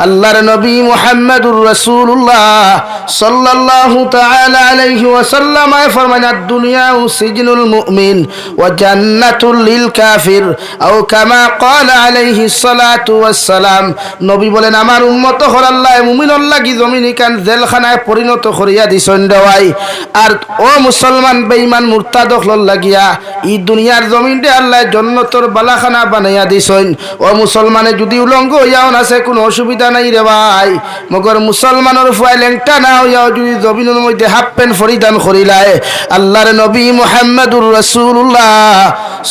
আল্লাহর নবী মুহাম্মদুর রাসূলুল্লাহ সাল্লাল্লাহু তাআলা আলাইহি ওয়াসাল্লাম ফরমান আদ-দুনিয়া সিজনুল মুমিন ওয়া জান্নাতুল লিল কাফির আও কামা ক্বালা আলাইহি সালাতু ওয়াসসালাম। নবী বলেন আমার উম্মত হল আল্লাহ মুমিনুল লাগি জমিনে কান জেলখানায় পরিণত করিয়া দিছেন দেওয়াই। আর ও মুসলমান বেঈমান মুরতাদ হল লাগিয়া এই দুনিয়ার জমিনতে আল্লাহ জান্নাতের বালাখানা বানাইয়া দিছেন। ও মুসলমানে যদি উলঙ্গ হইয়াও আছে কোনো অসুবিধা নাই রে ভাই, মগর মুসলমানের ফুয়াই লেংটা না হইয়াও যদি জমিনের মধ্যে হাফ প্যান্ট পরিধান করিলায় আল্লাহর নবী মুহাম্মদুর রাসূলুল্লাহ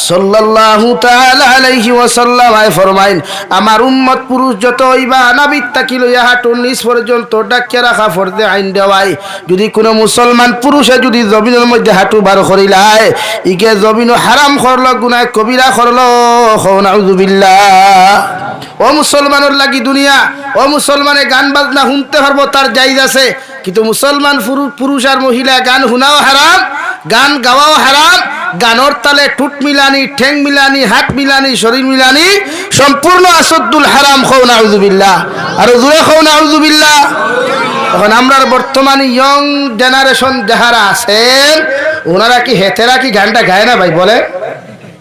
সাল্লাল্লাহু তাআলা আলাইহি ওয়াসাল্লাম ফরমাইন আমার উম্মত পুরুষ যত হইবা নাবিত তাকি লইয়া হাঁটুর নিচ পর্যন্ত ডাকিয়া রাখা ফরজে আইন দেওয়াই। যদি কোনো মুসলমান পুরুষে যদি জমিনের মধ্যে হাঁটু বার করিলায় ইকে জমিন হারাম করলো গুনাহ কবিরা করলো। নাউযুবিল্লাহ। ও মুসলমানের লাগি দুনিয়া, ও মুসলমানে গান বাজনা শুনতে পারবো তার জায়েজ আছে, কিন্তু মুসলমান পুরুষ আর মহিলা গান শুনাও হারাম, গান গাওয়াও হারাম। গানোর তালে টুট মিলানি, ঠ্যাং মিলানি, হাত মিলানি, শরীর মিলানি সম্পূর্ণ আসদ্দুল হারাম। খাও নাউযুবিল্লাহ। আর জোরে খাও নাউযুবিল্লাহ। এখন আমরা বর্তমানে ইয়ং জেনারেশন যাহারা আছেন ওনারা কি হেতেরা কি গানটা গায় না ভাই? বলে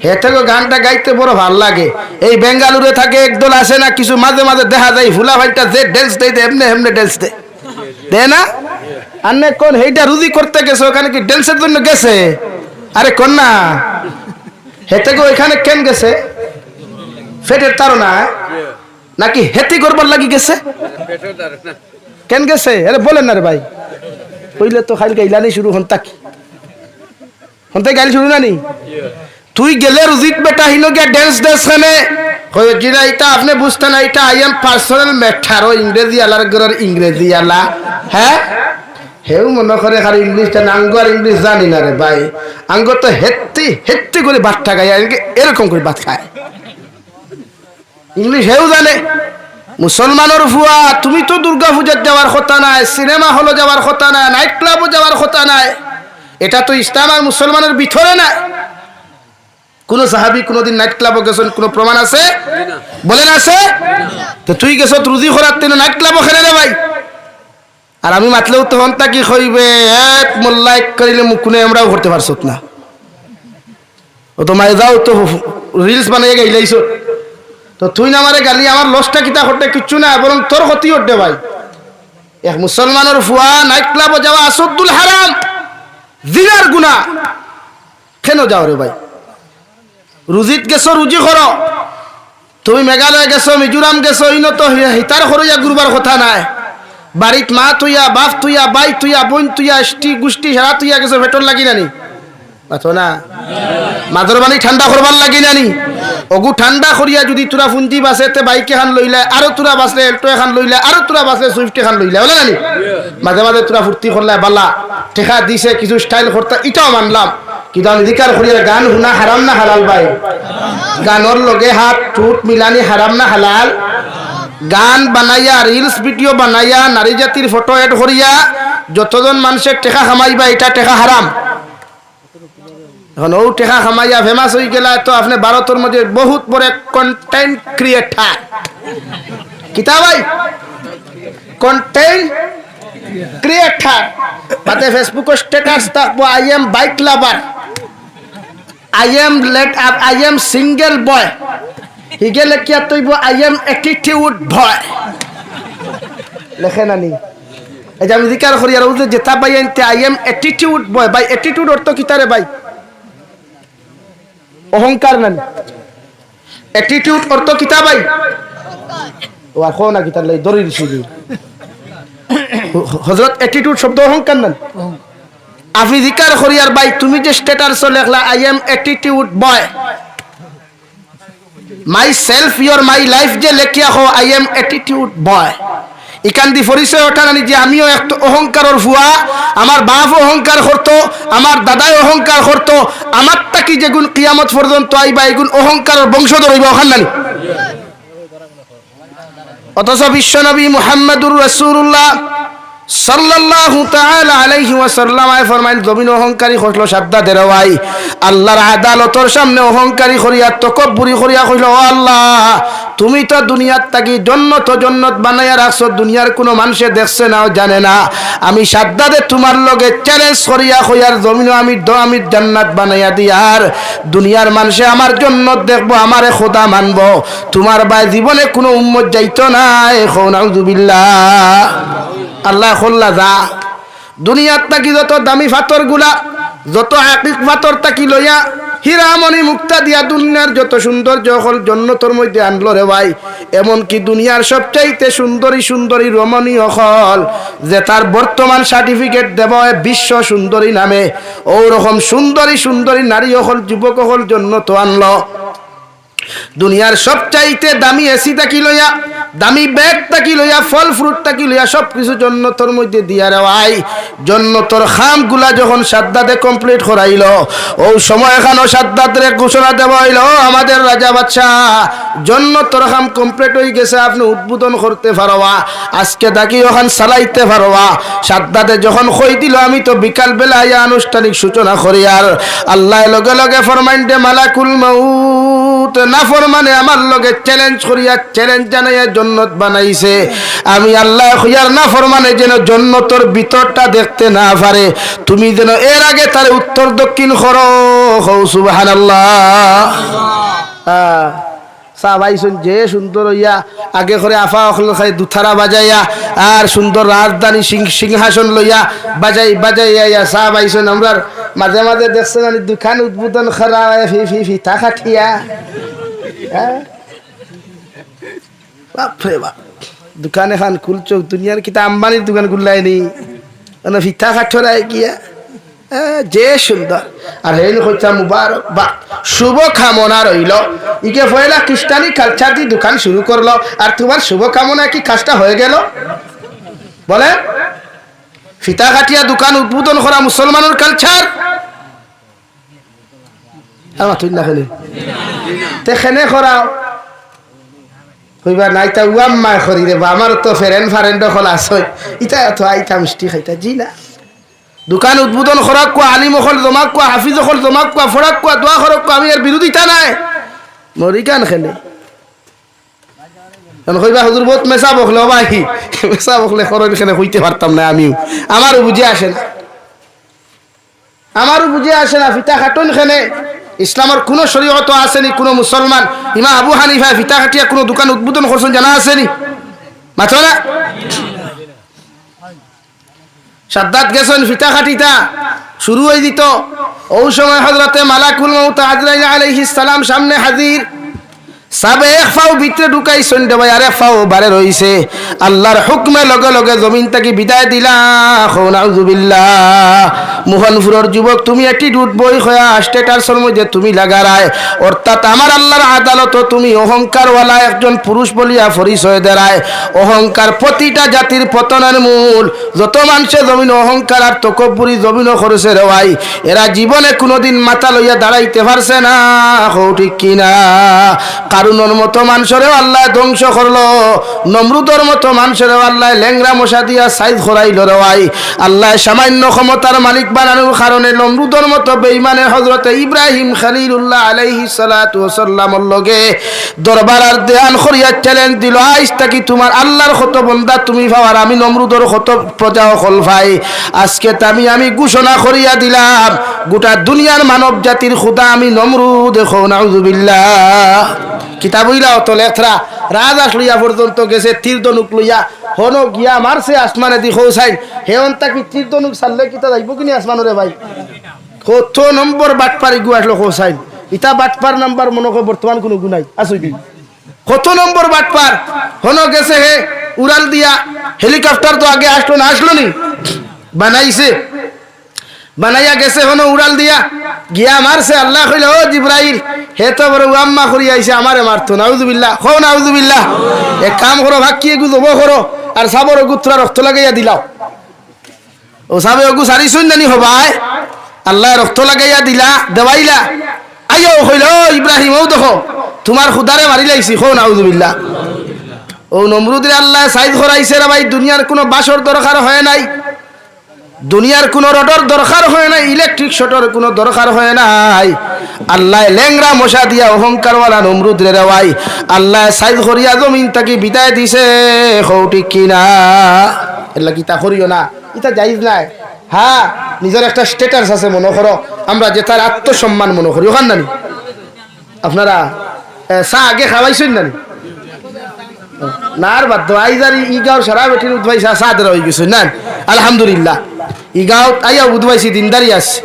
হেতে গানটা গাইতে বড় ভাল লাগে। এই বেঙ্গালুরে থাকে একদল আসে না কিছু, মাঝে মাঝে দেখা যায় ফুলা ভাইটা যে ড্যান্স দেয় এমনি এমনি ড্যান্স দেয় না। আন্নে কোন হেইটা রুজি করতে গেছে ওখানে কি ড্যান্সের জন্য গেছে? আরে কোন না হেতে গো এখানে কেন গেছে? ফেটের তারা নাকি হেতি করবার লাগি গেছে? কেন গেছে? আরে বলেন না রে ভাই। হইলে তো খালি গাইলানি শুরু হন তাকি হন্তে গাইল শুরু নানি তুই গেলে রুজিত বেটা হিনো গিয়া ড্যান্স খানে জিরা এটা আপনি বুঝতে না, এটা আই এম পার্সোনাল ম্যাটার। ও ইংরেজি আলার ঘরের ইংরেজি আলা। হ্যাঁ হেউ মনে করে খালি ইংলিশটা না, আঙ্গ আর ইংলিশ জানি না রে ভাই। আঙ্গ তো হেত্তি করে ভাতটা খায়, এরকম করে ভাত খায়। ইংলিশ হেউ জানে। মুসলমানের ফুয়া তুমি তো দুর্গা পূজার যাওয়ার কথা নাই, সিনেমা হলে যাওয়ার কথা নাই, নাইট ক্লাবও যাওয়ার কথা নাই। এটা তো ইসলাম আর মুসলমানের ভিতরে নাই। কোন সাহাবী কোনদিন নাইট ক্লাবও গেছেন? কোন প্রমাণ আছে? বলেন আছে? তো তুই গেছ রুজি করার তেন নাইট ক্লাবও খেলে রে ভাই। আর আমি মাতলেও তখন তাকি কইবে এক মোল্লা এক করিলে মুকুনে আমরাও করতে পারছ না। ও তো মায়ে যাও তো রিলস বানাইয়ে গাইলাইছ, তো তুই না আমারে গালি আমার লসটা কিতা করতে কিচ্ছু না, বরং তোর ক্ষতি হতে ভাই। এক মুসলমানের ফুয়া নাইট ক্লাবও যাওয়া আসদ্দুল হারাম, জিনার গুনাহ। কেন যাও রে ভাই? রুজিত গেছো রুজি করো। তুমি মেঘালয় গেছো, মিজোরাম গেছো, ইনো তো হিতার খরইয়া গুরবার কথা নাই। বাড়িত মা তুইয়া, বাপ তুইয়া, বাই তুইয়া, বোন তুইয়া, গোষ্ঠী সারা তুইয়া গেছো, ভেটর লাগি নানি আছো না? মাদর বাণী ঠান্ডা করবার লাগি নানি? অগু ঠান্ডা করিয়া যদি তোরা ফুঞ্জি বাসে তে বাইক এখান লইলে, আরো তোরা বাসলে এল্টো এখান লইলে, আরো তোরা বাসলে সুইফট এখান লইলে, বলে নানি? মাঝে মাঝে তোরা ফুর্তি করলে বালা ঠেকা দিছে কিছু স্টাইল করতে, এটাও মানলাম। কিন্তু আমি অধিকার করিয়া গান শুনা হারাম না হালাল ভাই? গানোর লগে হাত টুট মিলানি হারাম না হালাল? গান বানাইয়া রিলস ভিডিও বানাইয়া নারী জাতির ফটো এড করিয়া যতজন মানুষের টেকা খামাইবা এটা টেকা হারাম। এখন ও টেকা খামাইয়া ফেমাস হয়ে গেলা তো আপনি ভারতের মধ্যে বহুত বড় কন্টেন্ট ক্রিয়েটার। কিতা ভাই? Content creator. তাতে ফেসবুক স্ট্যাটাস থাকবো I am bike lover, I am late up, I am single boy. হিগে লেখিয়া তৈব আই এম অ্যাটিটিউড বয়। লেখে নানি? এই যে আমি জিকার করি আর যেটা ভাই আনতে আই এম অ্যাটিটিউড বয়। ভাই অ্যাটিটিউড অর্থ কিতারে ভাই? অহংকার নানি? অ্যাটিটিউড অর্থ কিতা ভাই? ও আর না কিতার লাই দরি দিছি হযরত অ্যাটিটিউড শব্দ অহংকার নানি? আপনি জিকার করি আর ভাই তুমি যে স্ট্যাটাস লেখলা I am attitude boy, my self your my life যে লেখিয়া হো আই এম অ্যাটিটিউড বয়। এখান দিয়ে পরিচয় ওঠা নানি যে আমিও একটা অহংকারের ফুয়া, আমার বাপ অহংকার করতো, আমার দাদাই অহংকার করতো, আমার তাকি যেগুন কিয়ামত পর্যন্ত আইবা এগুন অহংকারের বংশধর হইবা ওখান নানি। অথচ বিশ্বনবী মুহাম্মদুর রাসূলুল্লাহ সাল্লাল্লাহু তাআলা আলাইহি ওয়াসাল্লাম ফরমাইন জমিন অহংকারী হইল সাদ্দাদের ভাই আল্লাহর আদালতের সামনে অহংকারী করিয়া তকব্বুরি করিয়া কইল ও আল্লাহ তুমি তো দুনিয়ার থাকি জন্নত বানাইয়া রাখছো দুনিয়ার কোনো মানুষে দেখছে না জানে না আমি সাদ্দাদে তোমার লগে চ্যালেঞ্জ করিয়া কইয়ার জমিন আমি জান্নাত বানাইয়া দিয়ার দুনিয়ার মানুষে আমার জন্নত দেখবো আমারে খোদা মানবো তোমার ভাই জীবনে কোনো উম্মত যাইতো না এখন আউযুবিল্লাহ আল্লাহ খোল্লা যা দুনিয়ার তাকি যত দামি পাথর গুলা যত আকিক পাথর তাকি লইয়া হীরামণি মুক্তা দিয়া দুনিয়ার যত সৌন্দর্য হল জন্নতর মধ্যে আনলো রে ভাই এমনকি দুনিয়ার সবচাইতে সুন্দরী রমণীয় হল যে তার বর্তমান সার্টিফিকেট দেব বিশ্ব সুন্দরী নামে ওরকম সুন্দরী নারী হল যুবক হল জন্নত আনলো দুনিয়ার সবচাইতে দামি এসি তাকি লইয়া দামি ব্যাগ তাকি লইয়া ফল ফ্রুট তাকি লইয়া সবকিছু জন্নতর মধ্যে দিয়া রেওয়াই জন্নতর খাম গুলা যখন সাদ্দাদে কমপ্লিট করাইল ও সময় এখানো সাদ্দাদের ঘোষণা দেওয়া হইল আমাদের রাজা বাদশা জন্নতর খাম কমপ্লিট হয়ে গেছে আপনি উদ্বোধন করতে পারবা আজকে তাকি ওখান চালাইতে পারবা সাদ্দাদে যখন কই দিল আমি তো বিকাল বেলা আইয়া আনুষ্ঠানিক সূচনা করি আর আল্লাহ লগে লগে ফরমাইন দে মালাকুল মাউত নাফরমানে আমার লগে চ্যালেঞ্জ করিয়া চ্যালেঞ্জ জানাইয়া জন্নত বানাইছে আমি আল্লাহ খুয়ার নাফরমানে যেন জন্নতর ভিতরটা দেখতে না পারে তুমি যেন এর আগে তার উত্তর দক্ষিণ করো সুবহানাল্লাহ সাবাইছুন যে সুন্দর হইয়া আগে করে আফা অখল খাই দুথারা বাজাইয়া আর সুন্দর রাজধানী সিংহাসন লইয়া বাজাইয়া সাবাইছুন আমরা মাঝে মাঝে দেখছেন দোকান উদ্বোধন করা ফিতা খাটিয়া বাপরে বাপ দোকান এখন খুলছ দুনিয়ার কিতা আম্বানির দোকান খুললাইনি ফিতা খাটরাই গিয়া যে সুন্দর আর হেন হচ্ছে মুবারক বা শুভ কামনা রইল ইকে পয়লা খ্রিস্টানি কালচার দিয়ে দোকান শুরু করলো আর তোমার শুভ কামনা কি কাজটা হয়ে গেল বলে ফিতা কাটিয়া দোকান উদ্বোধন করা মুসলমানের কালচার আমার তুই না খেলে তেখানে করাও কইবা নাই তা উয়াম্মা করি রে বা আমার তো ফারেন্ড হল আসই ইটা তো আইতা মিষ্টি খাইতা জি না দোকান উদ্বোধন করাক কোয়া আলিম হল জমাক কোয়া হাফিজ হল জমাক কোয়া ফরাক কোয়া দোয়া করক কোয়া আমি এর বিরোধিতা নাই মরি কান খেলে কইবা হুজুর বহুত মেসা বকলে ভাই মেসা বকলে খরচ এখানে হইতে পারতাম না আমিও আমারও বুঝে আসে না ফিতা খাটন খেনে ইসলামের কোন শরীয়ত আসেনি কোন মুসলমান ইমাম আবু হানিফা ফিতা খাটিয়া কোন দোকান উদ্বোধন করছেন জানা আসেনি মাথো না সাদ্দাত গেছেন ফিতা খাটিতা শুরু হয়ে দিত ওই সময় হযরতে মালাকুল মউত আজরাইল আলাইহিস সালাম সামনে হাজির সাবে এক ফাও ভিতরে ঢুকাইছেন দে ভাই আরে ফাও বারে রইছে আল্লাহর হুকমে লগে লগে জমিন থেকে বিদায় দিলা নাউযুবিল্লাহ মোহনপুরের যুবক তুমি একটি দুধ বই খয়া স্ট্যাটাসের মধ্যে তুমি লাগারায় অর্থাৎ আমার আল্লাহর আদালত তুমি অহংকারওয়ালা একজন পুরুষ বলিয়া পরিচয় দেরায় অহংকার প্রতিটা জাতির পতনের মূল যত মানুষে জমিন অহংকার আর তকব্বুরি জমিনও করেছে রে ভাই এরা জীবনে কোনোদিন মাথা লইয়া দাঁড়াইতে পারছে না ঠিক কিনা কারুনের মতো মানুষেরও আল্লাহ ধ্বংস করলো নমরুদের মতো মানুষেরও আল্লাহ ল্যাংরা মশা দিয়া সাইজ করাইল রে ভাই আল্লাহ সামান্য ক্ষমতার মালিক বানানোর কারণে নমরুদের মতো বেঈমানে হযরতে ইব্রাহিম খলিলুল্লাহ আলাইহিস সালাতু ওয়াস সালামের লগে দরবার আর দেয়ান করিয়া চ্যালেঞ্জ দিল আইজ তাকি তোমার আল্লাহর কত বান্দা তুমি পাওয়ার আমি নমরুদের কত প্রজা হল ভাই আজকে আমি ঘোষণা করিয়া দিলাম গোটা দুনিয়ার মানব জাতির খোদা আমি নমরুদ দেখো নাউযুবিল্লাহ কিতাব হইলা অত লেখরা রাজাস লইয়া পর্যন্ত গেছে তীর ধনুক লইয়া হনো গিয়া মারছে আসমানে দি খৌসাইন হেন তাকি তীর ধনুক ছাড়লে কিতা যাইব কিনি আসমানরে ভাই কত নম্বর বাটপারি গু আসলো খৌসাইন ইতা বাটপার নাম্বার মনে হয় বর্তমান কোনো গুনাই আসই কি কত নম্বর বাটপার হনো গেছে হে উড়াল দিয়া হেলিকপ্টার তো আগে আসলো নি বানাইছে বানাইয়া গেছে হনো উড়াল দিয়া গিয়া মারছে আল্লাহ কইল ও জিবরাইল হে তো বড় আম্মা করি আইছে আমারে মারতো নাউযুবিল্লাহ খো নাউযুবিল্লাহ এক কাম করো ভাকিয়ে গুজব করো আর সাবর গুত্রা রক্ত লাগাইয়া দিলাও ও সাবে ওগু সারি শুননি হবাই আল্লাহ রক্ত লাগাইয়া দিলা দেওয়াইলা আইও কইল ও ইব্রাহিম ও দেখো তোমার খুদারে মারি লাইছি খো নাউযুবিল্লাহ ও নমরুদের আল্লাহ সাইজ করাইছে রে ভাই। দুনিয়ার কোনো বাসর দরকার হয় নাই, দুনিয়ার কোনো রডর দরকার হয় নাই, ইলেকট্রিক শটর কোনো দরকার হয় নাই। আল্লাহ লেংরা মশা দিয়া অহংকারওয়ালা নমরুদ রে ভাই আল্লাহ সাইজ করিয়া জমিন তাকে বিদায় দিছে। হৌটি কিনা এলা কিতা করিও না, ইটা জাইজ নাই। হ্যাঁ, নিজের একটা স্ট্যাটাস আছে মনে করো, আমরা যে তার আত্মসম্মান মনে করি ওখান নানি। আপনারা চা আগে খাওয়াইছেন নানি? না আর বাদ আইজার ইগাও সারা বেঠিন উদ্ভাইছা সাদের হয়ে গেছে না। আলহামদুলিল্লাহ ইগাও আইয়া উদ্ভাইছি দিনদারি আছে।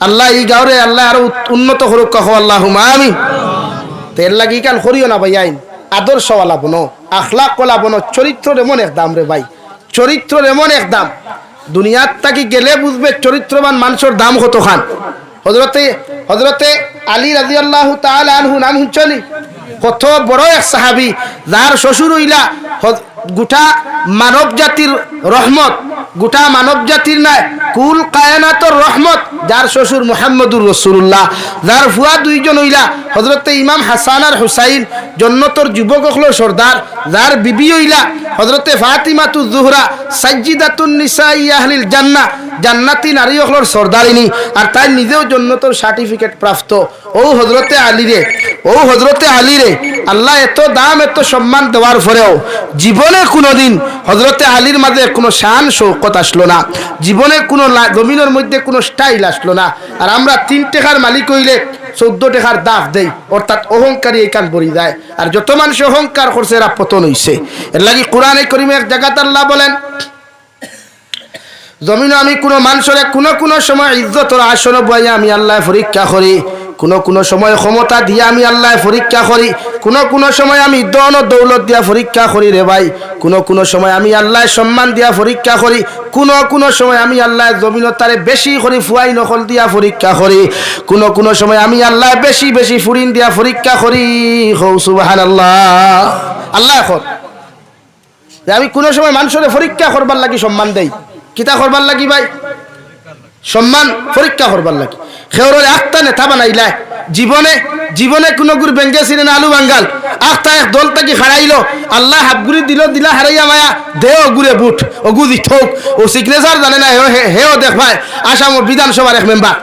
আল্লাহ ই গাওরে আল্লাহ আরো উন্নত করুক, কখো আল্লাহুম্মা আমিন। তেল লাগি কাল করিও না ভাই, আইন আদর্শওয়ালা বনো, আখলাক ওয়ালা বনো। চরিত্রের এমন এক দাম রে ভাই, চরিত্রের এমন এক দাম। দুনিয়ার তাকি গেলে বুঝবে চরিত্রবান মানুষের দাম কত খান। হযরতে আলী রাদিয়াল্লাহু তাআলা আনহু নাম শুনছনি? কত বড় এক সাহাবী, যার শ্বশুর হইলা গোটা মানব জাতির রহমত, গোটা মানব জাতির নাই কুল কায়নাতর রহমত, যার শ্বশুর মুহাম্মদুর রাসূলুল্লাহ, যার ফুয়া দুইজন হইলা হযরতে ইমাম হাসান আর হুসাইন, জন্নতর যুবক হলো সর্দার, যার বিবি হইলা হযরতে ফাতিমাতুজ জোহরা সাজ্জিদাতুন নিসাই আহলিল জান্নাহ, জান্নাতি নারী হলোর সর্দারিনী, আর তাই নিজেও জন্নতর সার্টিফিকেট প্রাপ্ত। ও হযরতে আলী রে, ও হযরতে আলী রে আল্লাহ এত দাম এত সম্মান দেওয়ার পরেও জীবনে কোনোদিন হযরতে আলীর মাঝে কোনো শান শৌকত আসলো না, জীবনে কোনো জমিনের মধ্যে কোনো স্টাইল আসলো না। আর আমরা 3 টাকার মালিক হইলে 14 টাকার দাফ দেই, অর্থাৎ অহংকারী এই কান পড়ি যায়। আর যত মানুষ অহংকার করছে এরা পতন হইছে। এর লাগি কোরআনে কারীমে এক জায়গাতে আল্লাহ বলেন, জমিনে আমি কোনো মানুষের কোনো সময় ইজ্জতর আসন বইয়া আমি আল্লাহ পরীক্ষা করি, কোনো সময় ক্ষমতা দিয়া আমি আল্লাহ পরীক্ষা করি, কোনো সময় আমি ধন ও দৌলত দিয়া পরীক্ষা করি রে ভাই, কোনো সময় আমি আল্লাহ সম্মান দিয়া পরীক্ষা করি, কোনো সময় আমি আল্লাহ জমিন তারে বেশি করি ফুয়াই নকল দিয়া পরীক্ষা করি, কোনো সময় আমি আল্লাহ বেশি বেশি ফুরিন দিয়া পরীক্ষা করি। হৌ সুবহানাল্লাহ। আল্লাহ এখন আমি কোনো সময় মানুষের পরীক্ষা করবার লাগি সম্মান দেই, কিতা করবার লাগি ভাই? সম্মান পরীক্ষা করবার লাগি। খেউরের আখতা নেতা বানাইলা, জীবনে কোনো গুর বেঙ্গে ছিলেন আলু বাঙ্গাল, আখতা এক দল তাকে হারাইলো, আল্লাহ হাবগুড়ি দিলা হারাইয়া মায়া দে অগুরে বুট অগুদি ঠোক, ও সিগনেচার জানে না হেও দেখ ভাই আসাম বিধানসভার এক মেম্বার।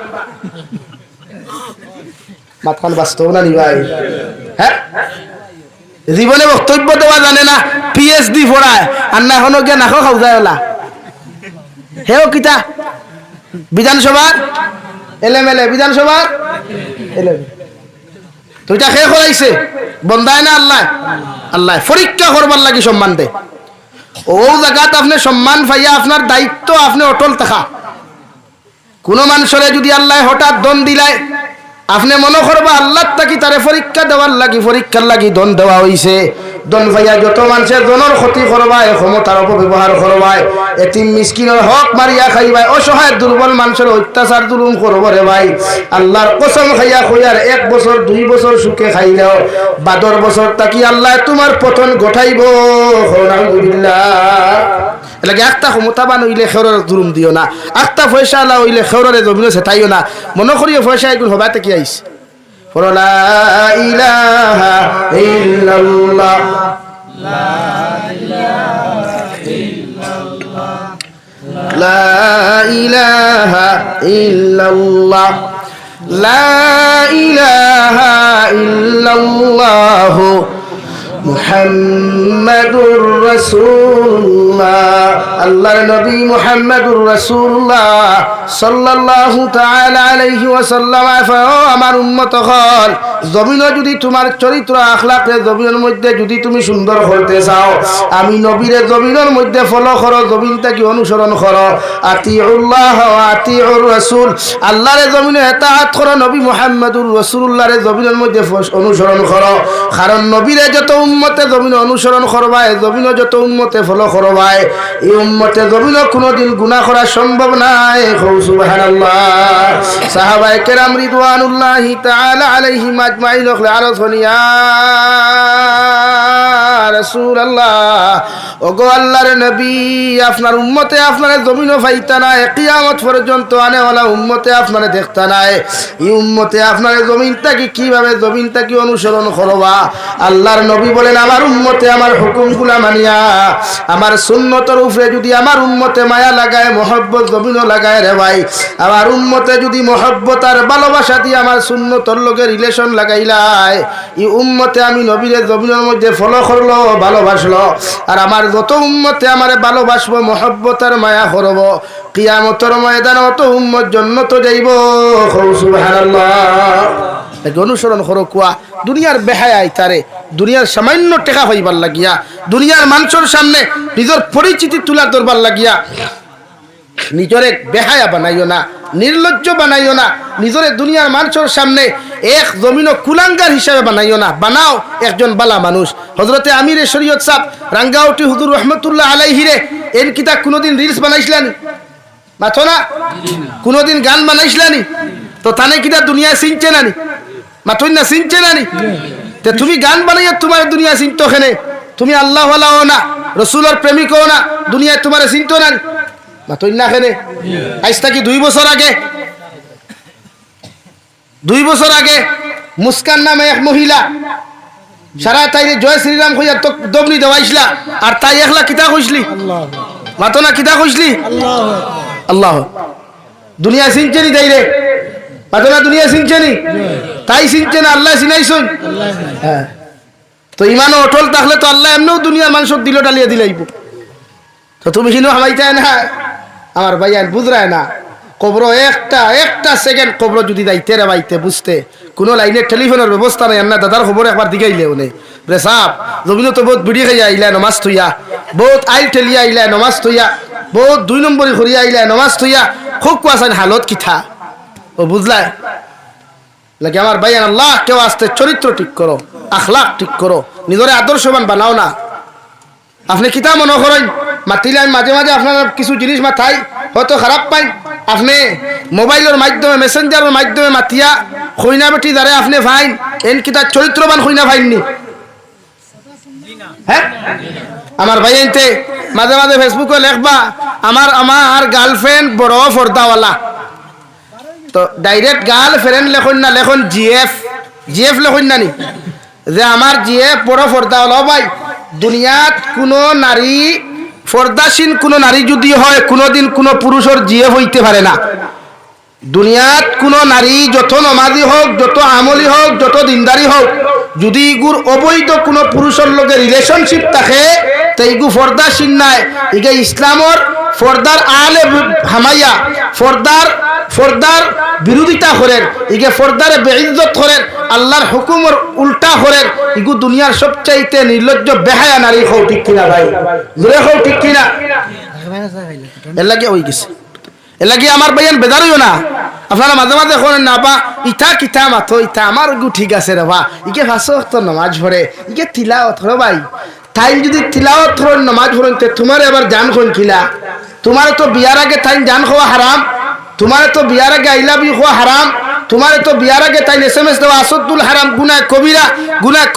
মাতখান বাস্তব না নি ভাই? হ্যাঁ, জীবনে বক্তব্য দেওয়া জানে না, পিএইচডি পড়ায় আর না এখনো গিয়ে নাকো খাও যায় ওলা হেও কিতা বিধানসভার এলএমএলএ, বিধানসভার এলএমএলএ তুইটা খেয়ে করাইছে বন্ধায় না আল্লাহ। আল্লাহ পরীক্ষা করবার লাগি সম্মান দে। ও জায়গাত আপনি সম্মান পাইয়া আপনার দায়িত্ব আপনি অটল থাকা। কোনো মানুষের যদি আল্লাহ হঠাৎ দন দিলায়, আপনি মনে করবা আল্লাহ তাকি তারে পরীক্ষা দেওয়ার লাগি, পরীক্ষার লাগি দন দেওয়া হইছে। দন ভাইয়া যত মানুষের দনের ক্ষতি করবায়, ক্ষমতার অপব্যবহার করবায়, এতিম মিসকিনের হক মারিয়া খাইবাই, অসহায় দুর্বল মানুষের অত্যাচার জুলুম করব রে ভাই, আল্লাহর কসম খাইয়া কইয়ার 1 বছর 2 বছর সুখে খাইলেও 12 বছর তাকি আল্লাহ তোমার পতন ঘটাইব। আলহামদুলিল্লাহ। এলাকে একটা ক্ষমতাবান হইলে খেউরের জুলুম দিও না, একটা পয়সা আলা হইলে খেউরের জমিনে সেটাইও না। মনে করিও পয়সা এগুলো হবাতে কি আইস লা ইলাহা ইল্লাল্লাহ, লা ইলাহা ইল্লাল্লাহ, লা ইলাহা ইল্লাল্লাহ মুহাম্মাদুর রাসূলুল্লাহ। আল্লাহর নবী মুহাম্মাদুর রাসূলুল্লাহ সাল্লাল্লাহু তাআলা আলাইহি ওয়াসাল্লাম আমার উম্মত হল, জমিনে যদি তোমার চরিত্র আখলাকে জমিনের মধ্যে যদি তুমি সুন্দর করতে চাও, আমি নবীরে জমিনের মধ্যে ফলো করো, জমিনটাকে অনুসরণ করো। আতিউল্লাহ ওয়া আতিউর রাসূল, আল্লাহরে জমিনে ইতাআত করো, নবী মুহাম্মাদুর রাসূলুল্লাহরে জমিনের মধ্যে অনুসরণ করো। কারণ নবীরে যত উম্মতে জমিনে অনুসরণ করবায়, জমিনে যত উম্মতে ফলো করবায়, এই উম্মতে জমিনে কোনোদিন গুনাহ করা সম্ভব নাই। সুবহানাল্লাহ। সাহাবায়ে কেরাম রিদওয়ানুল্লাহি তাআলা আলাইহিম আজমাইন আরজনিয়া রাসূলুল্লাহ, ওগো আল্লাহর নবী, আপনার উম্মতে আপনার জমিনও পাইতা না, কিয়ামত পর্যন্ত আনেওয়ালা উম্মতে আপনার দেখতা নাই। এই উম্মতে আপনার জমিনটা কিভাবে জমিনটা কি অনুসরণ করবা? আল্লাহর নবী বলেন আমার উম্মতে আমার হুকুমগুলা মানিয়া আমার সুন্নতের উপরে যদি আমার উম্মতে মায়া লাগায় মহব্বত জমিনও লাগায় রে ভাই, আমার উম্মতে যদি মহব্বত আর ভালোবাসা দিয়ে আমার সুন্নতর লগে রিলেশন লাগাইলায়, এই উম্মতে আমি নবীরে জমিনের মধ্যে ফলো করলো, ভালোবাসলো। আর আমার যত উম্মতে আমারে ভালোবাসবো, মহব্বত আর মায়া করব, কিয়ামতের ময়দানে অত উম্মত জান্নাতে যাইব। সুবহানাল্লাহ। অনুসরণ করো কুয়া দুনিয়ার বেহায়াই তারে, দুনিয়ার সামান্য টেকা হইবার লাগিয়া, দুনিয়ার মানুষের সামনে নিজের পরিচিতি তুলা ধরবার লাগিয়া নিজরে বেহায়া বানাইও না, নির্লজ্জ বানাইও না, নিজরে দুনিয়ার মানুষের সামনে এক জমিন কুলাঙ্গার হিসাবে বানাইও না, বানাও একজন বালা মানুষ। হযরতে আমিরে শরীয়ত সাহেব রাঙ্গাউটি হুজুর রহমতুল্লাহ আলাইহিরে এন কিতা কোনোদিন রিলস বানাইছিলেন মাথো না? কোনোদিন গান বানাইছিলেনি? তো তানে কিতা দুনিয়া চিনছে নানি? মাথুন না চিনছে নানি? তে তুমি গান বানাইয়া তোমার দুনিয়া চিনতো খেনে? তুমি আল্লাহ ওয়ালাও না, রসুলের প্রেমিকও না, দুনিয়ায় তোমার চিনতো নানি? মাথুন না খেনে? আজ থাকি 2 বছর আগে, 2 বছর আগে মুস্কান নামে এক মহিলা সারা তাইরে জয় শ্রীরাম কইয়া তো দবনি দেওয়াইছিলা, আর তাই একলা কিতা কইছলি? মাতো না কিতা কইছলি? আল্লাহ। দুনিয়া চিনছে নি তাইরে? মাতো না দুনিয়া চিনছে নি? তাই চিনছে না, আল্লাহ চিনাইছুন। হ্যাঁ, তো ইমান অটল থাকলে তো আল্লাহ এমনিও দুনিয়ার মানুষের দিল ডালিয়ে দিলাইব। তো তুমি কিনো হামাইতাই না আমার ভাইয়ান, বুঝরায় না? কবর একটা সেকেন্ড কবর যদি যাইতে রে বাইতে বুঝতে কোনো লাইনের টেলিফোনের ব্যবস্থা নাই, না দাদার খবর একবার দিগাইলে উনি রে সাপ জমিনে তো বহুত বিড়ি খাইয়া আইলা নমাজ থইয়া, বহুত আইল ঠেলিয়া আইলা নমাজ থইয়া, বহুত 2 নম্বরই ঘুরিয়া আইলা নমাজ থইয়া, খুব কুয়াশান হালত কিথা ও বুঝলায় লাগে আমার ভাইয়ান। আল্লাহ কেউ আসতে চরিত্র ঠিক করো, আখলাক ঠিক করো, নিজরে আদর্শবান বানাও না। আপনি কিতা মনে করেন মাতিলে মাঝে মাঝে আপনার কিছু জিনিস মাথায় হয়তো খারাপ পাই, আপনি মোবাইলের মাধ্যমে মেসেঞ্জারের মাধ্যমে মাতিয়া খইনা বেটি দ্বারে আপনি ফাইন এন কিতা চরিত্রবান খইনা ফাইননি? হ্যাঁ, আমার ভাই এনতে মাঝে মাঝে ফেসবুকে লেখবা আমার গার্লফ্রেন্ড বড় পর্দাওয়ালা, তো ডাইরেক্ট গার্লফ্রেন্ড লেখন না, লেখন জিএফ লেখন না নি, যে আমার জিএফ বড় পর্দাওয়ালা। ভাই দুনিয়াত কোনো নারী পর্দাসীন কোনো নারী যদি হয় কোনোদিন কোনো পুরুষের জিএফ হইতে পারে না। দুনিয়াত কোনো নারী যত নমাজি হোক, যত আমলি হোক, যত দিনদারি হোক, যদি ইগুর অবৈধ কোনো পুরুষের লগে রিলেশনশিপ থাকে তো ইগু পর্দাসীন নাই। ইগে ইসলামর পর্দার আলে হামাইয়া পর্দার বিরোধিতা করেন, ইগে পর্দারে বেইজ্জত করেন, আল্লাহর হুকুমের উল্টা করেন, ইগু দুনিয়ার সবচাইতে নির্লজ্জ বেহায়া নারী হও। ঠিক কিনা ভাই? জোরে হও, ঠিক কিনা? এর লাগে ওই গেছে, এর লাগে আমার ভাইয়ান বেজার হইও না। আপনারা মাঝে মাঝে করেন না বা ইটা কিতা মাথো ইটা আমার গু ঠিক আছে রে বা ইকে 5 ওয়াক্ত নামাজ পড়ে, ইকে তিলাওয়াত করে। ভাই তাই যদি তিলাওয়াত করেন নামাজ পড়েন তে তোমার এবার জান কোন কিলা? তোমার তো বিয়ার আগে তাই জান খাওয়া হারাম, তোমার তো বিয়ার আগে আই লাভ ইউ খাওয়া হারাম, তোমার তো বিয়ার আগে তাই এসএমএস দেওয়া আসাদুল হারাম, গুনাহ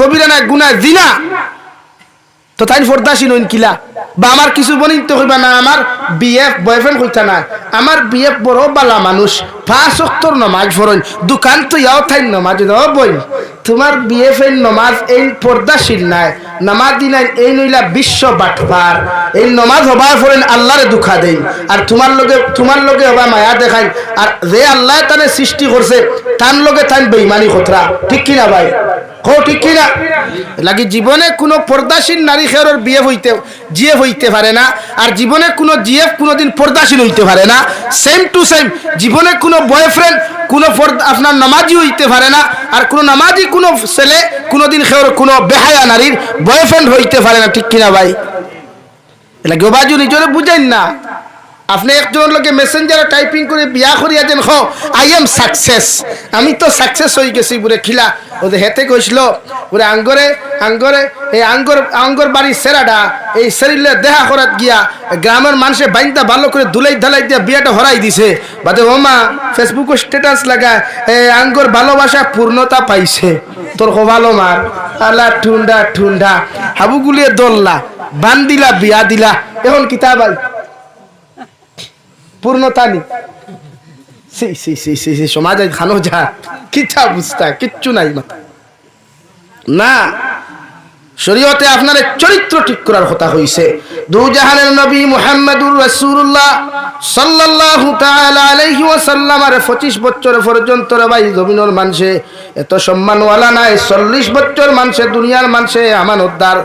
কবিরা না গুনাহ জিনা। তো তাই পর্দাসীন হইন কিলা? বা আমার কিছু বনিন তো হইবা না, আমার বিএফ বয়ফ্রেন্ড হইতা না, আমার বিএফ বড় বালা মানুষ 5 ওয়াক্তর নামাজ পড়েন, দোকান তো ইয়াও থাই নামাজ দাও বই, তোমার বিএফ এর নামাজ এই পর্দাশীল নাই, নামাজ দিনাই এই নইলা বিশ্ব বাটপার, এই নামাজ হবার পড়েন আল্লাহরে দুঃখা দেই, আর তোমার লগে হবা মায়া দেখাই, আর যে আল্লাহ তারে সৃষ্টি করছে তার লগে তাই বেঈমানি খতরা। ঠিক কিনা ভাই? কও ঠিক কিনা? লাগি জীবনে কোনো পর্দাশীল নারী খেরর জিএফ হইতে পারে না, আর জীবনে কোনো জিএফ কোনোদিন পর্দাশীল হইতে পারে না। সেম টু সেম জীবনে কোনো বয়ফ্রেন্ড কোনো আপনার নামাজি হইতে পারে না, আর কোনো নামাজি কোনো ছেলে কোনোদিন খের কোনো বেহায়া নারীর বয়ফ্রেন্ড হইতে পারে না। ঠিক কিনা ভাই? লাগে বাজু নিজরে বুঝেন না। আপনি একজনের লোকে মেসেঞ্জারে টাইপিং করে বিয়া করিয়া দেন, হ আই এম সাকসেস, আমি তো সাকসেস হয়ে গেছি বলে খিলা ওদের হেতে কইছিল বলে আঙ্গরে এই আঙ্গর বাড়ির সেরাটা এই শরীরে দেখা করাত গিয়া গ্রামের মানুষে বাইনটা ভালো করে ধুলাই ধালাই দিয়া বিয়াটা হরাই দিছে। বাদে ওমা ফেসবুকে স্ট্যাটাস লাগায় আঙ্গর ভালোবাসা পূর্ণতা পাইছে। তোর ভালো মার আল্লাহ ঠুন্ডা হাবুগুলিয়ে দললা বান দিলা বিয়া দিলা, এখন কিতা ভাই পূর্ণতা নি? সমাজে খানো যা কিচ্ছা বুঝতা কিচ্ছু নাই মাথা না। শরীয়তে আপনার চরিত্র ঠিক করার কথা হইছে। দু জাহানের নবী মুহাম্মদুর রাসূলুল্লাহ সাল্লাল্লাহু তাআলা আলাইহি ওয়াসাল্লাম আর 25 বছর পর্যন্ত ভাই জমিনের মানুষে এত সম্মানওয়ালা নাই। 40 বছর মানুষে দুনিয়ার মানুষে আমানতদার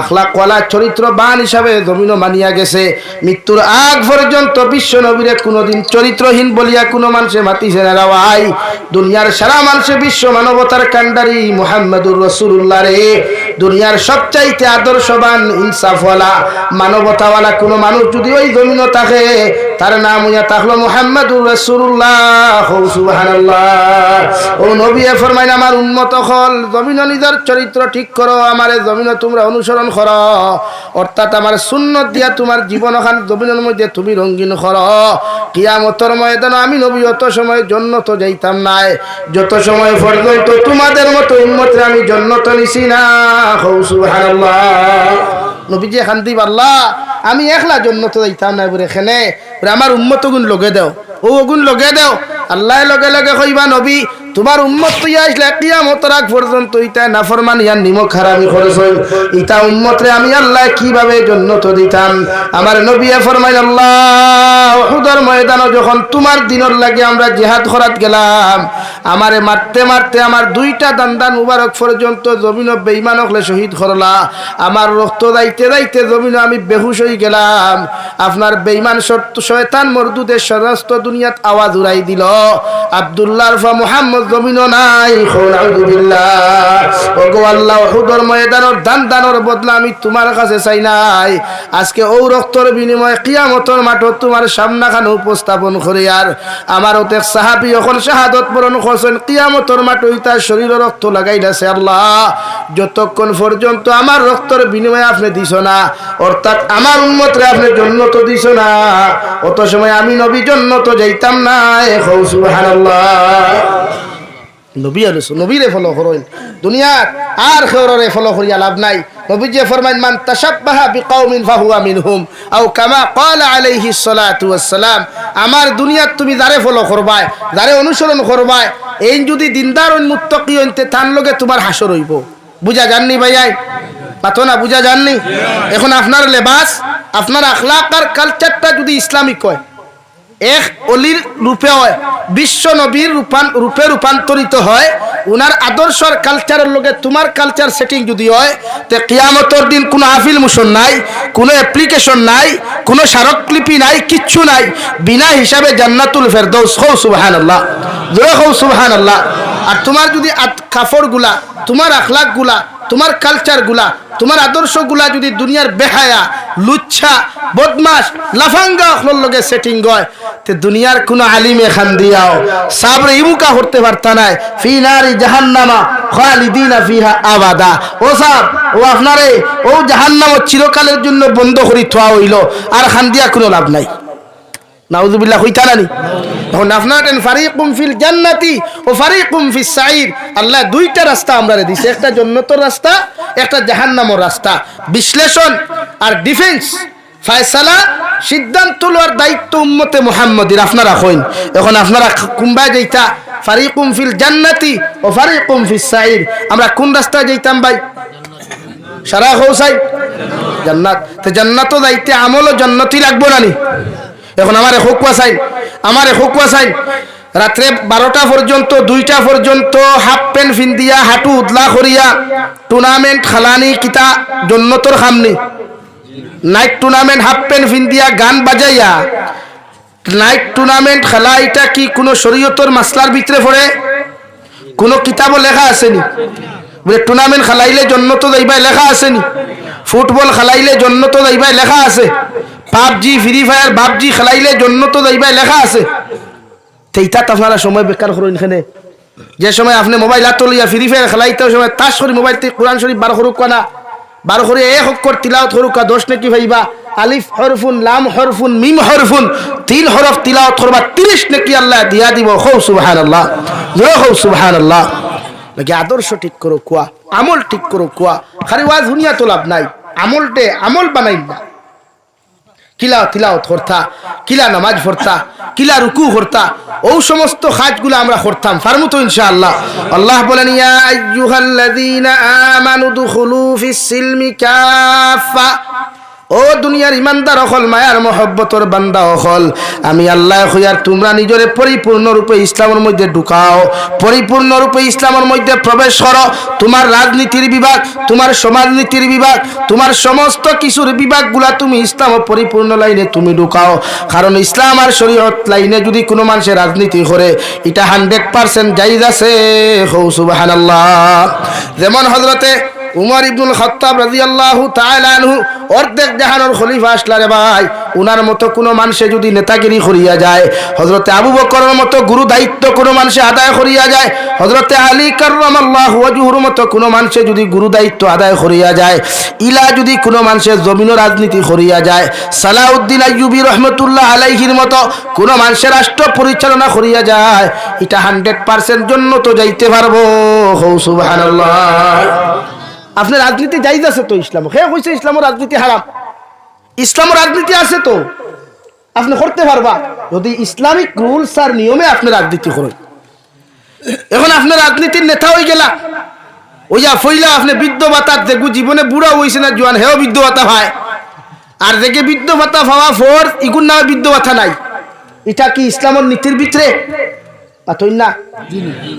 আখলাকওয়ালা চরিত্রবান হিসাবে জমিনও মানিয়া গেছে। মৃত্যুর আগ পর্যন্ত বিশ্ব নবীরে কোনোদিন চরিত্রহীন বলিয়া কোনো মানুষে মাতিছে না। রাওয়াই দুনিয়ার সারা মানুষে বিশ্ব মানবতার কান্ডারি মুহাম্মদুর রাসূলুল্লাহ রে দুনিয়ার সবচাইতে আদর্শবান ইনসাফওয়ালা মানবতাওয়ালা কোন মানুষ যদি ওই জমিনে থাকে তার নাম হইয়া থাকলো মুহাম্মদুর রাসূলুল্লাহ। সুবহানাল্লাহ। ও নবী ফরমাইন আমার উম্মত হল জমিনে নিজের চরিত্র ঠিক করো, আমারে জমিনে তোমরা অনুসরণ করো, অর্থাৎ আমার সুন্নত দিয়া তোমার জীবনখান জমিনের মধ্যে তুমি রঙিন করো। কিয়ামতের ময়দানে আমি নবী অত সময় জান্নাত যাইতাম না, যত সময় পর্যন্ত তোমাদের মতো উম্মতরে আমি জান্নাত নিছি না। সুবহানাল্লাহ। নবীজি এখান দিব আল্লাহ আমি একলা জান্নাত যাইতাম না বলে এখানে আমার উম্মত গুণ লগে দাও, ও গুণ লগে দাও। আল্লাহ লগে লগে কইবা নবী তোমার উম্মত তুই আসলে কিয়ামতের আগ পর্যন্ত ইতা নাফরমানি আর নিমক হারামি খরচ হই, ইতা উম্মতরে আমি আল্লাহ কিভাবে জান্নাত দিতাম। আমার নবী ফরমায় আল্লাহ উহুদের ময়দানে যখন তোমার দিনের লাগে আমরা জিহাদ করাত গেলাম, আমারে মারতে মারতে আমার দুইটা দান্দান মুবারক পর্যন্ত জমিন বেঈমান হলে শহীদ করলা, আমার রক্ত যাইতে যাইতে জমিন আমি বেহুশ হয়ে গেলাম। আপনার বেঈমান শয়তান মরদুদের সমস্ত দুনিয়াত আওয়াজ উড়াই দিল আব্দুল্লাহর ফা মুহাম্মদ জমিন নাই। ওগো আল্লাহ উহুদের ময়দানের দান্দানের বদলা আমি তোমার কাছে চাই নাই, আজকে ও রক্তর বিনিময়ে কিয়ামতের মাঠে তোমার সামনাখানে উপস্থাপন করি। আর আমার ওতে সাহাবী এখন শাহাদত বরণ করছেন কিয়ামতের মাঠে তার শরীরে রক্ত লাগাইছে। আল্লাহ যতক্ষণ পর্যন্ত আমার রক্তর বিনিময়ে আপনি দিছ না, অর্থাৎ আমার উম্মতরে আপনি জান্নাত দিছ না, অত সময় আমি নবী জান্নাত যাইতাম না। সুবহানাল্লাহ। নবী আর নবীরে ফলো করেন দুনিয়ার আর খেউরে ফলো করিয়া লাভ নাই। নবীজি ফরমাইন মান তাশাব্বাহা বিকাউমিন ফাহুয়া মিনহুম আও কামা ক্বালা আলাইহিস সালাতু ওয়াস সালাম। আমার দুনিয়াত তুমি যারে ফলো করবাই, যারে অনুসরণ করবাই, এই যদি দিনদার ও মুত্তাকি হইতে তার লগে তোমার হাসর হইব। বুঝা জাননি ভাইয়াই পাতো না? বুঝা জাননি? এখন আপনার লেবাস আপনার আখলাক আর কালচারটা যদি ইসলামিক হয়, এক অলির রূপে হয়, বিশ্ব নবীর রূপে রূপান্তরিত হয়, উনার আদর্শর কালচারের লগে তোমার কালচার সেটিং যদি হয়, তে কিয়ামতের দিন কোনো আফিল মোশন নাই, কোনো অ্যাপ্লিকেশন নাই, কোনো স্মারকলিপি নাই, কিচ্ছু নাই, বিনা হিসাবে জান্নাতুল ফেরদৌস। হও সুবহানাল্লাহ, জোরে হও সুবহানাল্লাহ। আর তোমার যদি কাপড়গুলা, তোমার আখলাকগুলা, তোমার কালচারগুলা, তোমার আদর্শগুলা যদি দুনিয়ার বেহায়া লুচ্ছা বদমাশ লাফাঙ্গা অখলর লগে সেটিং হয়, তে দুনিয়ার কোন আলিমে খান দিয়াও সাবরে ইমুকা করতে পারতা নাই। ফি নারি জাহান্নামা খালিদিনা ফিহা আবাদা। ও সাব ও আপনারে ও জাহান্নাম চিরকালের জন্য বন্ধ করি থোয়া হইল, আর খান দিয়া কোনো লাভ নাই। নাউযুবিল্লাহ হইতা নানি? এখন আপনার ফারিকুম ফিল জান্নাতি ও ফারিকুম ফিস সাঈর। আল্লাহ দুইটা রাস্তা আমরারে দিছে, একটা জান্নাতের রাস্তা, একটা জাহান্নামের রাস্তা। বিশ্লেষণ আর ডিফেন্স ফয়সালা সিদ্ধান্ত লওয়ার দায়িত্ব উম্মতে মুহাম্মাদির। আপনারা কইন এখন আপনারা কুম্বা যাইতা ফারিকুম ফিল জান্নাতি ও ফারিকুম ফিস সাঈর, আমরা কোন রাস্তায় যাইতাম ভাই? সারা হোসাই জান্নাত। তে জান্নাতও যাইতে আমলও জান্নাতি লাগবো নানি? এখন আমার হুকুয়া চাই রাত্রে 12টা পর্যন্ত 2টা পর্যন্ত হাফ প্যান্ট ফিন্দিয়া হাঁটু উদলা করিয়া টুর্নামেন্ট খালানি কিতা জন্নতর খামনি। নাইট টুর্নামেন্ট হাফ প্যান্ট ফিন্দিয়া গান বাজাইয়া নাইট টুর্নামেন্ট খেলা, এটা কি কোনো শরীয়তর মাসলার ভিতরে পড়ে? কোনো কিতাবও লেখা আসেনি বলে টুর্নামেন্ট খেলাইলে জন্নত যাইবাই লেখা আসেনি? ফুটবল খেলাইলে জন্নত যাইবাই লেখা আছে? পাবজি ফ্রি ফায়ার বাবজি খেলাইলে জন্নত যাইবাই লেখা আছে? সেইটা আপনারা সময় বেকার করেন। এখানে যে সময় আপনি মোবাইল হাত লইয়া ফ্রি ফায়ার খেলাইতে সময় তাস করি মোবাইল থেকে কোরআন শরীফ 12 করুক না, 12 করে এক অক্ষর তিলাওয়াত করুক, 10 নাকি ভাইবা আলিফ হরফুন লাম হরফুন মিম হরফুন 3 হরফ তিলাওয়াত করবা 30 নাকি আল্লাহ দিয়া দিব। হও সুবহানাল্লাহ, জোরে হও সুবহানাল্লাহ। নাকি আদর্শ ঠিক করো কুয়া, আমল ঠিক করো কুয়া। খালি ওয়াজ শুনিয়া তো লাভ নাই, আমলটে আমল বানাই না। কিলা তিলাওয়াত করতা, কিলা নামাজ পড়তা, কিলা রুকু করতা, ও সমস্ত কাজগুলো আমরা করতাম, পারমু তো ইনশাআল্লাহ। আল্লাহ বলেন ইয়া আইয়ুহাল্লাযীনা আমানু দুখুলু ফিস সিলমি কাফা, ও দুনিয়ার ইমানদার হল, মায়ার মহব্বতর বান্দা হল, আমি আল্লাহ কইয়ার তোমরা নিজরে পরিপূর্ণরূপে ইসলামের মধ্যে ঢুকাও, পরিপূর্ণরূপে ইসলামের মধ্যে প্রবেশ করো। তোমার রাজনীতির বিভাগ, তোমার সমাজনীতির বিভাগ, তোমার সমস্ত কিছুর বিভাগগুলা তুমি ইসলাম পরিপূর্ণ লাইনে তুমি ঢুকাও। কারণ ইসলাম আর শরীয়ত লাইনে যদি কোনো মানুষের রাজনীতি করে, এটা 100% জায়েজ আছে। সুবহানাল্লাহ। যেমন হযরতে উমর ইবনুল খাত্তাব রাদিয়াল্লাহু তাআলা আনহু অর্ধেক জাহানের খলিফা আসলারে ভাই, উনার মতো কোনো মানুষে যদি নেতাগিরি করিয়া যায়, হযরতে আবু বকরের মতো গুরু দায়িত্ব কোনো মানুষে আদায় করিয়া যায়, হযরতে আলী কাররামাল্লাহু ওয়াজহুর মতো কোনো মানুষে যদি গুরু দায়িত্ব আদায় করিয়া যায়, ইলা যদি কোনো মানুষের জমিনের রাজনীতি করিয়া যায়, সালাউদ্দিন আইয়ুবী রহমতুল্লাহ আলাইহির মতো কোনো মানুষের রাষ্ট্র পরিচালনা করিয়া যায়, এটা 100% জন্য তো যাইতে পারবো। সুবহানাল্লাহ। আপনার রাজনীতি জায়েজ আছে তো ইসলাম? হে কইছে ইসলামের রাজনীতি হারাম? ইসলামের রাজনীতি আছে তো আপনি করতে পারবা, যদি ইসলামিক রুলস আর নিয়মে আপনি রাজনীতি করেন। এখন আপনার রাজনীতির নেতা হয়ে গেলা, ওইয়া ফইলা আপনি বৃদ্ধ ভাতা দেখু, জীবনে বুড়া হইছে না জোয়ান, হেও বৃদ্ধ ভাতা পায়, আর দেখে বৃদ্ধ ভাতা পাওয়া ফোর ইগুন নামে বৃদ্ধ ভাতা নাই। এটা কি ইসলামের নীতির ভিতরে? পাতই না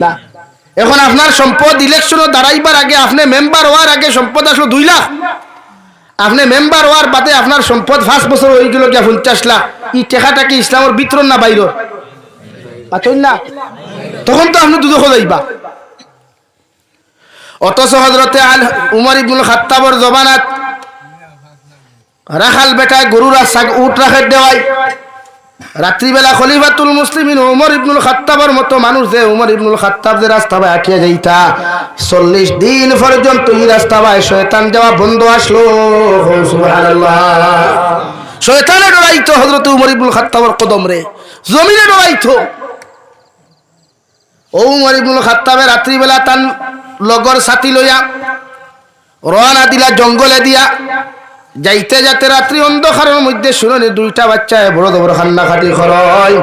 না। এখন আপনার সম্পদ ইলেকশনে দাঁড়াইবার আগে, আপনি মেম্বার হওয়ার আগে সম্পদ আসলো 2 লাখ, আপনি মেম্বার হওয়ার বাদে আপনার সম্পদ 5 বছর হয়ে গেল গিয়া 50 লাখ। এই টাকাটা কি ইসলামের ভিতর না বাইর? পাতই না। তখন তো আপনি দুদক যাইবা। অথচ হযরতে উমর ইবনুল খাত্তাবের জমানাত রাখাল বেটায় গরুরা উট রাখে দেওয়াই, রাত্রিবেলা খলিফাতুল মুসলিমিন উমর ইবনুল খাত্তাবের মতো মানুষ যে উমর ইবনুল খাত্তাব যে রাস্তা বাই আটিয়া যাইতা, 40 দিন পর্যন্ত এই রাস্তা বাই শয়তান যাওয়া বন্ধ আসলো। সুবহানাল্লাহ। শয়তানে ডরাইতো হযরত উমর ইবনুল খাত্তাবের কদম রে, জমিনে ডরাইতো। ও উমর ইবনুল খাত্তাবে রাত্রিবেলা তান লগর সাথী লইয়া রওনা দিলা জঙ্গলে দিয়া, যাইতে যাতে রাত্রি অন্ধকারের মধ্যে শুনে 2টা বাচ্চায় বড় বড় খান্না খাটি খরয়,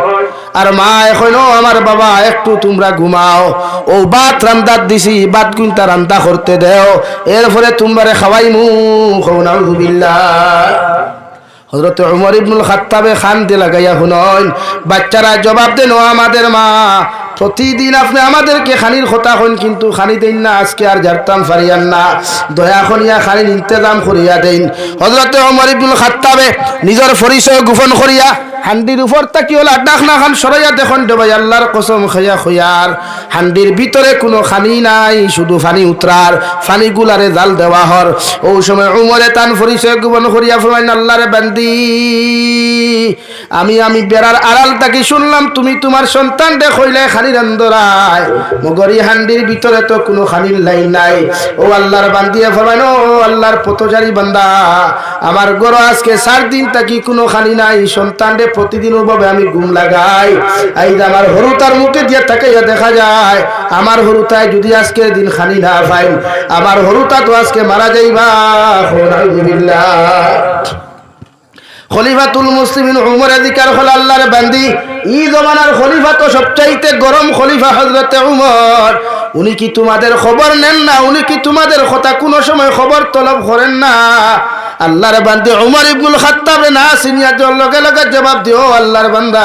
আর মা এখন আমার বাবা একটু তোমরা ঘুমাও, ও ভাত রান্দার দিছি, ভাত কুইন্তা রান্না করতে দেও, এরপরে তোমরা খাওয়াইমু। নাউযুবিল্লাহ। হযরত উমর ইবনুল খাত্তাবে খানতে লাগাইয়া শুনন, বাচ্চারা জবাব দেন, আমাদের মা প্রতিদিন আপনি আমাদেরকে খানির কথা হন, কিন্তু খানি দেন না, আজকে আর জারতাম ফারিয়ান না, দয়া করিয়া খানির ইন্তজাম করিয়া দেন। হযরত উমর ইবনুল খাত্তাবে নিজের পরিচয় গোপন করিয়া হান্ডির উপর তাকি ওলা ডাক না খান সরাইয়া দেখুন, ভাই আল্লাহর কসম খাইয়া খয়ার হান্ডির ভিতরে কোনো খানি নাই, শুধু ফানি উতরার, ফানি গুলারে জাল দেওয়া হর। ও সময় উমরে তান পরিচয় গোপন করিয়া ফরমাইন, আল্লাহরে বান্দি, আমি বেড়ার আড়াল তাকি শুনলাম তুমি তোমার সন্তান দে কইলে খানি রান্দরায়, মগরি হান্ডির ভিতরে তো কোনো খানির লাইন নাই। ও আল্লাহর বান্দিয়ে ফরমাইন, ও আল্লাহর পথচারী বান্দা, আমার গরো আজকে 4 দিন তাকি কোনো খানি নাই, সন্তান দে প্রতিদিন ওভাবে আমি ঘুম লাগাই, এই আমার হরুতার মুখে দিয়ে তাকাইয়া দেখা যায়, আমার হরুতায় যদি আজকের দিন খানি না পাই, আমার হরুতা তো আজকে মারা যাইবা। নাউযুবিল্লাহ। খলিফাতুল মুসলিমিন উমর জিকার হল, আল্লাহর বান্দি, এই জমানার খলিফা তো সবচাইতে গরম খলিফা হযরতে উমর, উনি কি তোমাদের খবর নেন না? উনি কি তোমাদের কথা কোনো সময় খবর তলব করেন না? আল্লাহর বান্দি উমর ইবনুল খাত্তাব না সিনিয়া লগে লগে জবাব দিও, আল্লাহর বান্দা,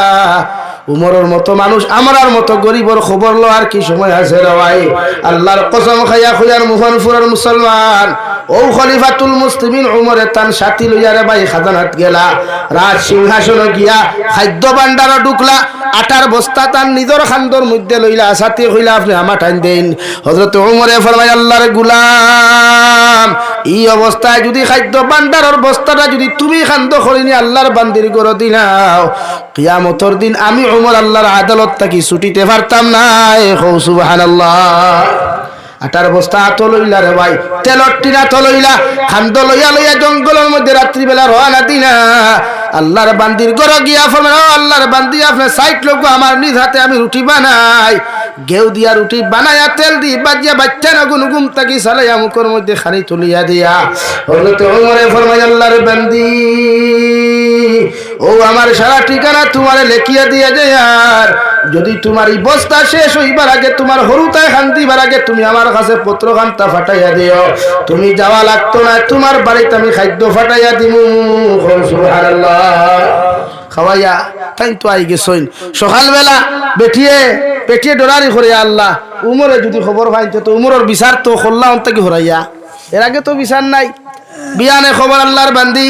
উমরের মতো মানুষ আমরার মতো গরিবর খবর লো আর কি সময় আছে রে ভাই? আল্লাহর কসম খাইয়া খুয়ার মুফানফুরের মুসলমান, ও খলিফাতুল মুসলিমিন উমরে তান সাথী লইয়া রে ভাই খাজানাত গেলা, রাজ সিংহাসন গিয়া খাদ্য ভান্ডার ঢুকলা, আটার বস্তা তান নিজের খান্দর মধ্যে লইলা, সাথী হইলা আপনি আমা টাইন দেন। হযরত উমরে ফরমায়, আল্লাহর গোলাম, এই অবস্থায় যদি খাদ্য ভান্ডারের বস্তাটা যদি তুমি খান্দ করিনি আল্লাহর বান্দির গরো দিনাও, কিয়ামতের দিন আমি উমর আল্লাহর আদালত থাকি ছুটিতে পারতাম না। সুবহানাল্লাহ। আটার বস্তা আত লইলা রে ভাই, তেলর টিনা তো লইলা, খান্দ লইয়া লইয়া জঙ্গলের মধ্যে রাত্রিবেলা রওনা দিনা, আল্লাহর বান্দির গরো গিয়া ফরমায়, ও আল্লাহর বান্দি, আপনি 60 লোক আমার নিজ হাতে আমি রুটি বানাই, ঘেউ দিয়া রুটি বানায়া তেল দি বাজিয়া বাচ্চা না গুনগুম তাকি সালাইয়া মুখের মধ্যে খানি তুলিয়া দিয়া হযরত উমরে ফরমায়, আল্লাহর বান্দি, ও আমার সারা ঠিকানা তোমারে লেখিয়া দিয়া যায়। আর যদি তোমার এই বস্তা শেষ হইবার আগে, তোমার হরুতায় খান দিবার আগে তুমি আমার কাছে পত্র খান্তা ফাটাইয়া দিও। তুমি যাওয়া লাগতো না, তোমার বাড়িতে আমি খাদ্য ফাটাইয়া দিমু। সুবহানাল্লাহ। খাওয়াইয়া তাই তো আই গেছইন। সকালবেলা পেটিয়ে ডরারি করে আল্লাহ উমরে যদি খবর পাইতে তো উমরের বিচার তো খোল্লা অন্ত কি হরাইয়া, এর আগে তো বিচার নাই। বিয়ানে খবর আল্লাহর বান্দি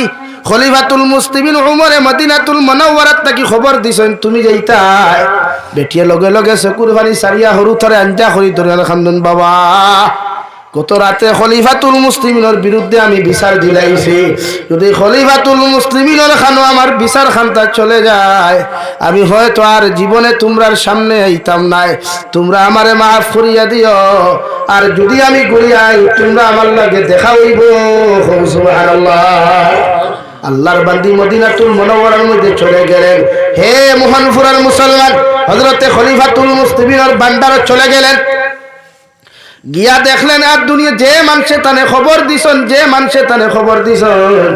খলিফাতুল মুসলিমিন উমরে মদিনাতুল মুনাওয়ারাত নাকি খবর দিছেন তুমি যাইতাই। বেটিয়ে লগে লগে চকুর পানি সারিয়া হরু থরে আঞ্জা করি ধরে খান্দন, বাবা গত রাতে খলিফাতুল মুসলিমিনের বিরুদ্ধে আমি বিচার দিলাইছি। যদি খলিফাতুল মুসলিমিনের খানো আমার বিচার খান্তা চলে যায়, আমি হয়তো আর জীবনে তোমরার সামনে আইতাম নাই। তোমরা আমারে মাফ করিয়া দিও। আর যদি আমি ঘুরিয়াই তোমরা আমার লাগে দেখা হইব। সুবহানাল্লাহ। আল্লাহর বান্দি মদিনাতুল মুনাওয়ারার মধ্যে চলে গেলেন। হে মোহনপুরার মুসলমান, হযরতে খলিফাতুল মুসলিমিনের বান্দারে চলে গেলেন। গিয়া দেখলেন আর দুনিয়া যে মানুষে তানে খবর দিছেন, যে মানুষে তানে খবর দিছেন,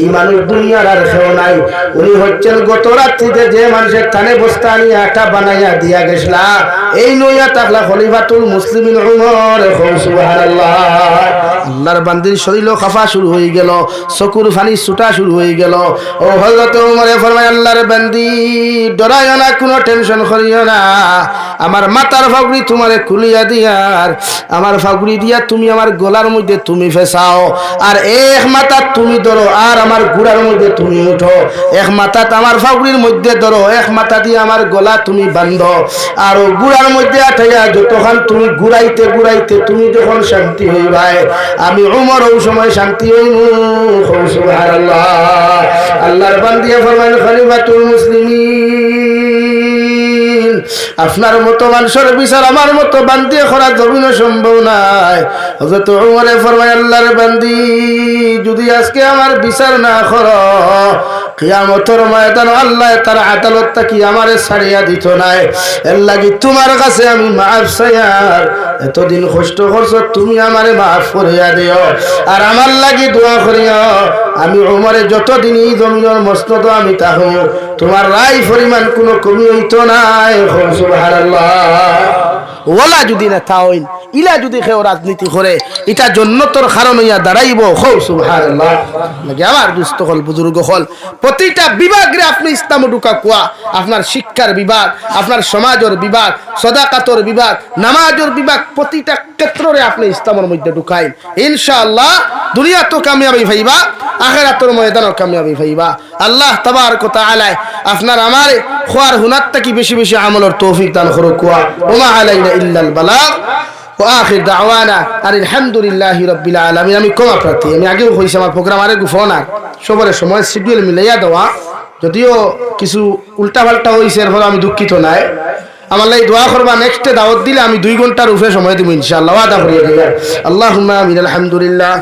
এই মানুষ দুনিয়ার আর কেউ নাই। উনি হচ্ছেন গত রাত্রিতে যে মানুষের তানে বস্তা নিয়ে আটা বানাইয়া দিয়া গেছলা। এই নইয়া তাকলা খলিফাতুল মুসলিমিন উমর। সুবহানাল্লাহ। আল্লাহর বান্দির শরীর খাফা শুরু হয়ে গেল, চকুর পানি ছুটা শুরু হয়ে গেল। ও হযরত উমরে ফরমায়, আল্লাহর বান্দি ডরাইও না, কোনো টেনশন করিও না। আমার মাথার ফাগড়ি তোমারে খুলিয়া দিয়ার, আমার ফাগড়ি দিয়া তুমি আমার গলার মধ্যে তুমি ফেসাও। আর এক মাথা তুমি ধরো, আর আমার গুড়ার মধ্যে তুমি উঠো। এক মাথা আমার ফাগড়ির মধ্যে ধরো, এক মাথা দিয়ে আমার গলা তুমি বান্ধো। আর গুড়ার মধ্যে আঠাইয়া যতক্ষণ তুমি ঘুরাইতে ঘুরাইতে তুমি যখন শান্তি হইবাই, আমি উমর ওই সময় শান্তি হইব। সুবহানাল্লাহ। আল্লাহর বান্দিয়া ফরমাইল, খলিফাতুল মুসলিমিন, আপনার মতো মানুষের বিচার আমার মতো বান্দি করা জমিন সম্ভব নাই। হযরত উমরে ফরমায়, আল্লাহর বান্দি যদি আজকে আমার বিচার না করো, কিয়ামতের ময়দানে আল্লাহ তার আদালত থেকে আমারে ছাড়িয়া দিত নাই। এর লাগি তোমার কাছে আমি মাফ চাইয়ার, এতদিন কষ্ট করছো তুমি আমারে মাফ করিয়া দিও। আর আমার লাগি দোয়া করিও, আমি উমরে যতদিন এই জমিনের মসনদ আমি থাকো, তোমার রায় পরিমাণ কোনো কমি হইতো নাই। সুবহানাল্লাহ। ওলা যদি না থাইন, ইলা যদি কেউ রাজনীতি করে, এটা জন্নতর কারণ হইয়া দাঁড়াইব। সুবহানাল্লাহ। লাগে আমার দুস্থ হল, বুজুর্গ হল, প্রতিটা বিভাগে আপনি ইসলাম ঢুকা কুয়া, আপনার শিক্ষার বিভাগ, আপনার সমাজের বিভাগ, সদাকাতর বিভাগ, নামাজের বিভাগ, প্রতিটা ক্ষেত্রে আপনি ইসলামের মধ্যে ঢুকাইন, ইনশাআল্লাহ দুনিয়া তো কামিয়াবি ভাইবা, আখিরাতের ময়দানও কামিয়াবি ভাইবা। আল্লাহ তাবারক ওয়া তাআলা আপনার আমার খোয়ার হুনার থেকে বেশি বেশি আমলের তৌফিক দান করুক। ওয়া আলাইনা ইল্লাল বালাগ ওয়া আখির দাওয়ানা আলহামদুলিল্লাহি রাব্বিল আলামিন। আমি ক্ষমা প্রার্থী, আমি আগেও কইছি আমার প্রোগ্রাম আরে গুফোন আর সবার সময় শিডিউল মিলাইয়া দেওয়া, যদিও কিছু উল্টাপাল্টা হয়েছে এর ফলে আমি দুঃখিত নাই। আমার লাই দোয়া করবা, নেক্সটে দাওয়াত দিলে আমি 2 ঘন্টার উপরে সময় দিব ইনশাআল্লাহ। ওয়াদা করিয়া দিলাম। আল্লাহুম্মা আমিন। আলহামদুলিল্লাহ।